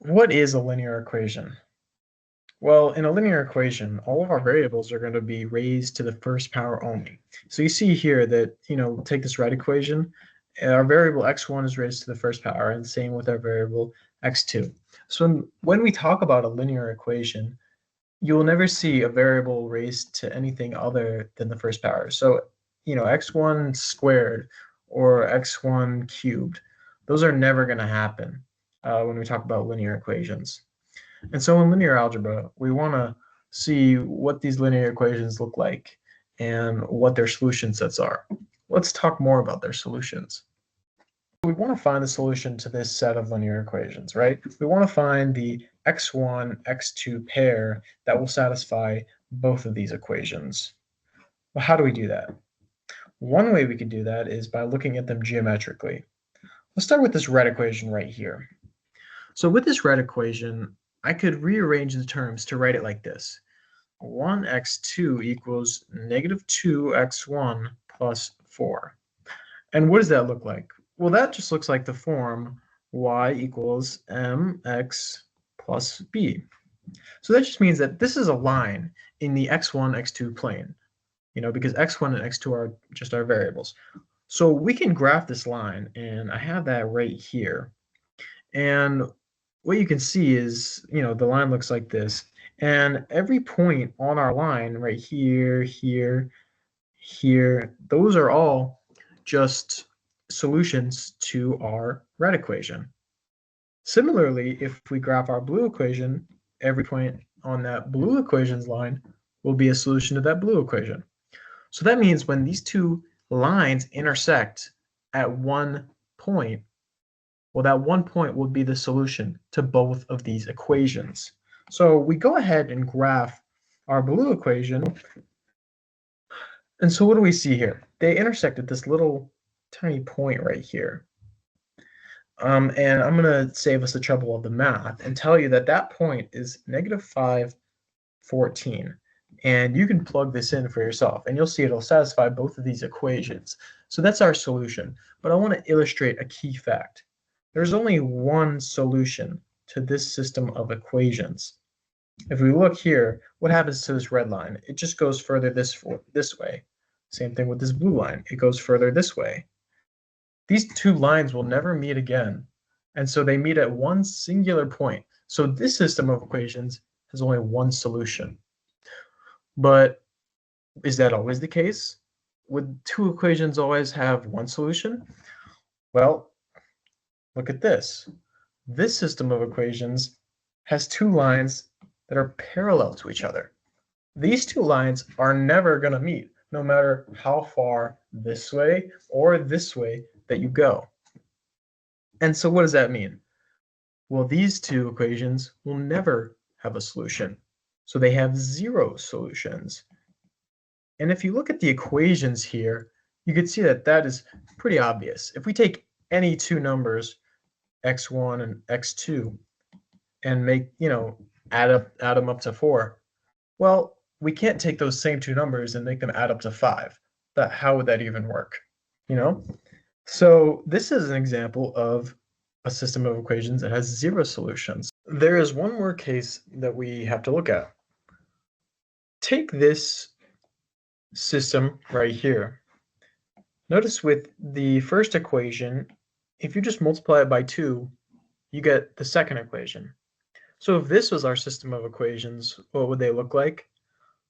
What is a linear equation? Well, in a linear equation, all of our variables are going to be raised to the first power only. So you see here that, take this right equation, our variable x1 is raised to the first power, and same with our variable x2. So when we talk about a linear equation, you will never see a variable raised to anything other than the first power. So, x1 squared or x1 cubed, those are never going to happen when we talk about linear equations. And so in linear algebra, we want to see what these linear equations look like and what their solution sets are. Let's talk more about their solutions. We want to find the solution to this set of linear equations, right? We want to find the x1, x2 pair that will satisfy both of these equations. Well, how do we do that? One way we could do that is by looking at them geometrically. Let's start with this red equation right here. So with this red equation, I could rearrange the terms to write it like this. 1x2 equals negative 2x1 plus 4. And what does that look like? Well, that just looks like the form y equals mx plus b. So that just means that this is a line in the x1, x2 plane, because x1 and x2 are just our variables. So we can graph this line, and I have that right here. And what you can see is, the line looks like this. And every point on our line right here, here, here, those are all just solutions to our red equation. Similarly, if we graph our blue equation, every point on that blue equation's line will be a solution to that blue equation. So that means when these two lines intersect at one point, well, that one point will be the solution to both of these equations. So we go ahead and graph our blue equation. And so what do we see here? They intersect at this little tiny point right here. And I'm going to save us the trouble of the math and tell you that that point is negative 5, 14. And you can plug this in for yourself, and you'll see it'll satisfy both of these equations. So that's our solution. But I want to illustrate a key fact. There's only one solution to this system of equations. If we look here, what happens to this red line? It just goes further this way. Same thing with this blue line. It goes further this way. These two lines will never meet again, and so they meet at one singular point. So this system of equations has only one solution. But is that always the case? Would two equations always have one solution? Well, look at this. This system of equations has two lines that are parallel to each other. These two lines are never going to meet, no matter how far this way or this way that you go. And so what does that mean? Well, these two equations will never have a solution. So they have zero solutions. And if you look at the equations here, you can see that that is pretty obvious. If we take any two numbers, x1 and x2, and make, add them up to 4, well, we can't take those same two numbers and make them add up to 5. How would that even work? So this is an example of a system of equations that has zero solutions. There is one more case that we have to look at. Take this system right here. Notice with the first equation, if you just multiply it by 2, you get the second equation. So if this was our system of equations, what would they look like?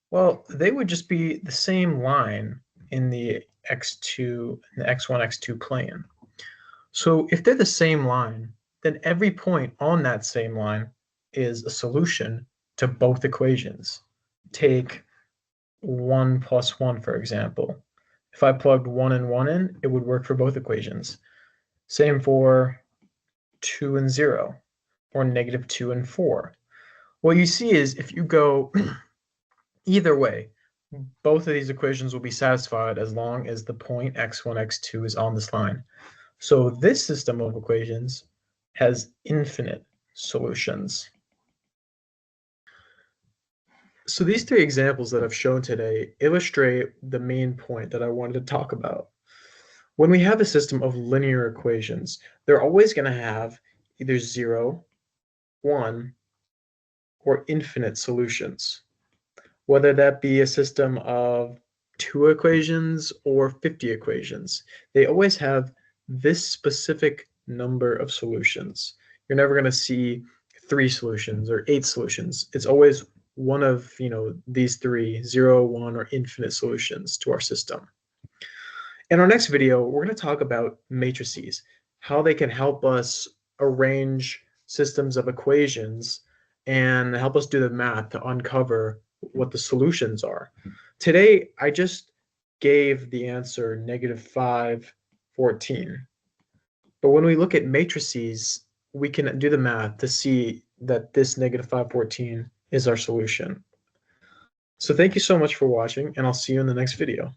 Well, they would just be the same line in the x2, the x1, x2 plane. So if they're the same line, then every point on that same line is a solution to both equations. Take 1 plus 1, for example. If I plugged 1 and 1 in, it would work for both equations. Same for 2 and 0, or negative 2 and 4. What you see is if you go either way, both of these equations will be satisfied as long as the point x1, x2 is on this line. So this system of equations has infinite solutions. So these three examples that I've shown today illustrate the main point that I wanted to talk about. When we have a system of linear equations, they're always going to have either 0 one or infinite solutions, whether that be a system of 2 equations or 50 equations. They always have this specific number of solutions. You're never going to see 3 solutions or 8 solutions. It's always one of, these 3, 0, 1, or infinite solutions to our system. In our next video, we're going to talk about matrices, how they can help us arrange systems of equations and help us do the math to uncover what the solutions are. Today, I just gave the answer -5, 14. But when we look at matrices, we can do the math to see that this -5, 14 is our solution. So thank you so much for watching, and I'll see you in the next video.